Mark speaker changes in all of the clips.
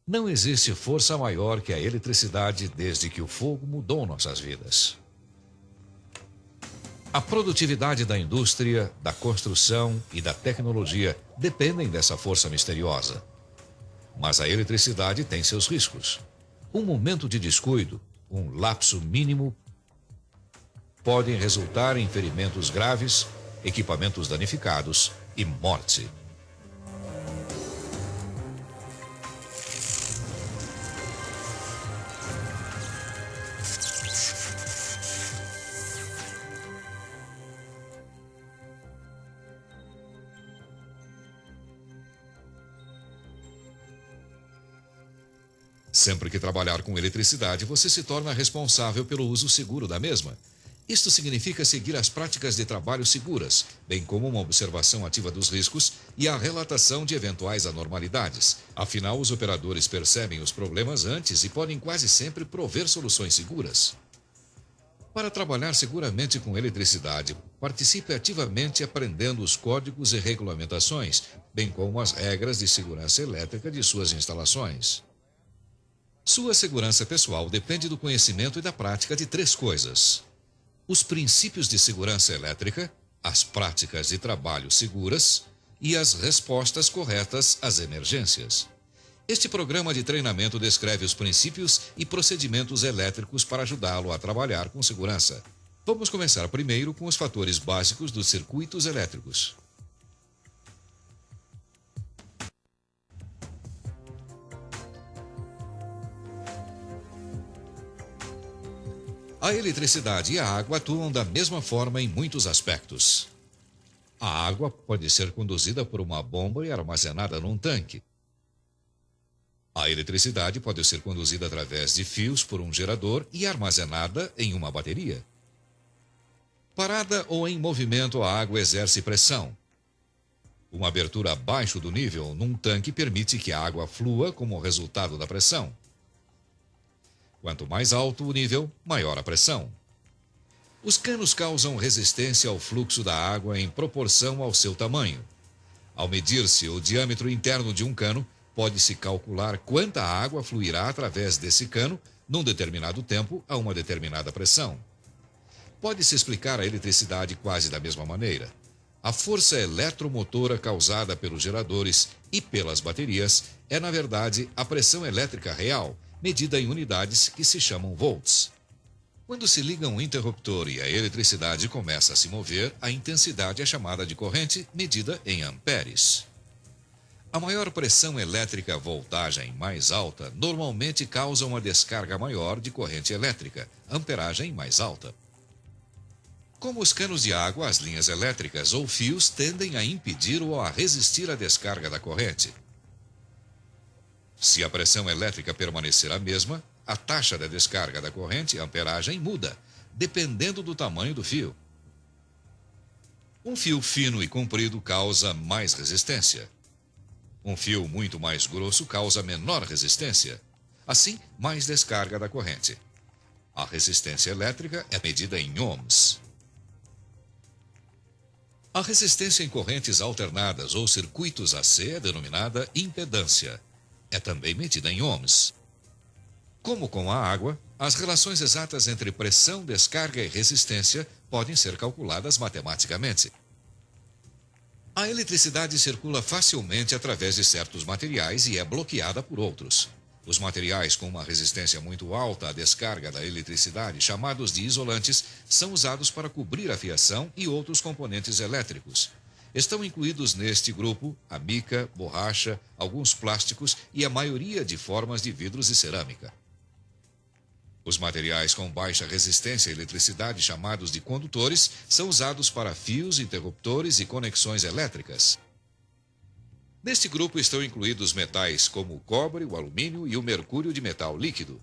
Speaker 1: Não existe força maior que a eletricidade desde que o fogo mudou nossas vidas. A produtividade da indústria, da construção e da tecnologia dependem dessa força misteriosa. Mas a eletricidade tem seus riscos. Um momento de descuido, um lapso mínimo, podem resultar em ferimentos graves, equipamentos danificados e morte. Sempre que trabalhar com eletricidade, você se torna responsável pelo uso seguro da mesma. Isto significa seguir as práticas de trabalho seguras, bem como uma observação ativa dos riscos e a relatação de eventuais anormalidades. Afinal, os operadores percebem os problemas antes e podem quase sempre prover soluções seguras. Para trabalhar seguramente com eletricidade, participe ativamente aprendendo os códigos e regulamentações, bem como as regras de segurança elétrica de suas instalações. Sua segurança pessoal depende do conhecimento e da prática de 3 coisas: os princípios de segurança elétrica, as práticas de trabalho seguras e as respostas corretas às emergências. Este programa de treinamento descreve os princípios e procedimentos elétricos para ajudá-lo a trabalhar com segurança. Vamos começar primeiro com os fatores básicos dos circuitos elétricos. A eletricidade e a água atuam da mesma forma em muitos aspectos. A água pode ser conduzida por uma bomba e armazenada num tanque. A eletricidade pode ser conduzida através de fios por um gerador e armazenada em uma bateria. Parada ou em movimento, a água exerce pressão. Uma abertura abaixo do nível num tanque permite que a água flua como resultado da pressão. Quanto mais alto o nível, maior a pressão. Os canos causam resistência ao fluxo da água em proporção ao seu tamanho. Ao medir-se o diâmetro interno de um cano, pode-se calcular quanta água fluirá através desse cano num determinado tempo a uma determinada pressão. Pode-se explicar a eletricidade quase da mesma maneira. A força eletromotora causada pelos geradores e pelas baterias é, na verdade, a pressão elétrica real, medida em unidades que se chamam volts. Quando se liga um interruptor e a eletricidade começa a se mover, a intensidade é chamada de corrente, medida em amperes. A maior pressão elétrica, voltagem mais alta, normalmente causa uma descarga maior de corrente elétrica, amperagem mais alta. Como os canos de água, as linhas elétricas ou fios tendem a impedir ou a resistir à descarga da corrente. Se a pressão elétrica permanecer a mesma, a taxa da descarga da corrente, amperagem, muda, dependendo do tamanho do fio. Um fio fino e comprido causa mais resistência. Um fio muito mais grosso causa menor resistência. Assim, mais descarga da corrente. A resistência elétrica é medida em ohms. A resistência em correntes alternadas ou circuitos AC é denominada impedância. É também medida em ohms. Como com a água, as relações exatas entre pressão, descarga e resistência podem ser calculadas matematicamente. A eletricidade circula facilmente através de certos materiais e é bloqueada por outros. Os materiais com uma resistência muito alta à descarga da eletricidade, chamados de isolantes, são usados para cobrir a fiação e outros componentes elétricos. Estão incluídos neste grupo a mica, borracha, alguns plásticos e a maioria de formas de vidros e cerâmica. Os materiais com baixa resistência à eletricidade, chamados de condutores, são usados para fios, interruptores e conexões elétricas. Neste grupo estão incluídos metais como o cobre, o alumínio e o mercúrio de metal líquido.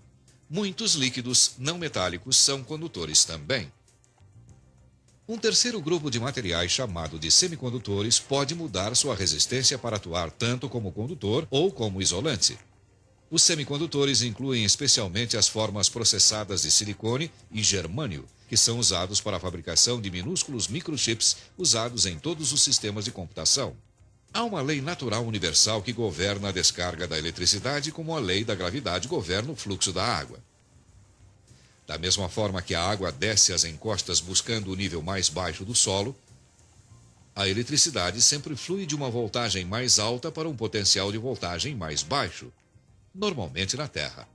Speaker 1: Muitos líquidos não metálicos são condutores também. Um terceiro grupo de materiais, chamado de semicondutores, pode mudar sua resistência para atuar tanto como condutor ou como isolante. Os semicondutores incluem especialmente as formas processadas de silicone e germânio, que são usados para a fabricação de minúsculos microchips usados em todos os sistemas de computação. Há uma lei natural universal que governa a descarga da eletricidade, como a lei da gravidade governa o fluxo da água. Da mesma forma que a água desce as encostas buscando o nível mais baixo do solo, a eletricidade sempre flui de uma voltagem mais alta para um potencial de voltagem mais baixo, normalmente na Terra.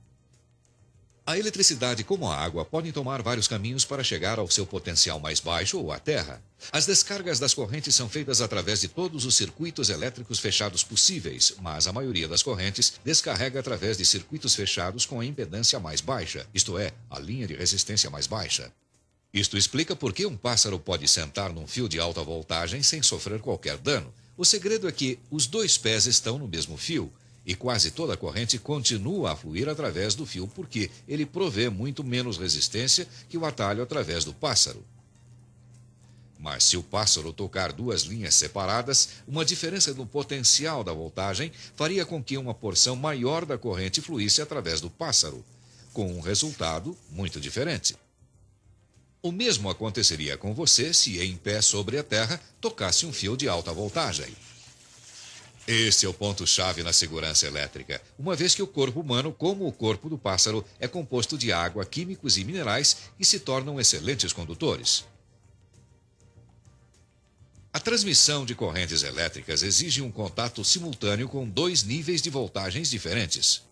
Speaker 1: A eletricidade, como a água, podem tomar vários caminhos para chegar ao seu potencial mais baixo ou à Terra. As descargas das correntes são feitas através de todos os circuitos elétricos fechados possíveis, mas a maioria das correntes descarrega através de circuitos fechados com a impedância mais baixa, isto é, a linha de resistência mais baixa. Isto explica por que um pássaro pode sentar num fio de alta voltagem sem sofrer qualquer dano. O segredo é que os dois pés estão no mesmo fio, e quase toda a corrente continua a fluir através do fio porque ele provê muito menos resistência que o atalho através do pássaro. Mas se o pássaro tocar duas linhas separadas, uma diferença no potencial da voltagem faria com que uma porção maior da corrente fluísse através do pássaro, com um resultado muito diferente. O mesmo aconteceria com você se, em pé sobre a terra, tocasse um fio de alta voltagem. Este é o ponto-chave na segurança elétrica, uma vez que o corpo humano, como o corpo do pássaro, é composto de água, químicos e minerais que se tornam excelentes condutores. A transmissão de correntes elétricas exige um contato simultâneo com dois níveis de voltagens diferentes.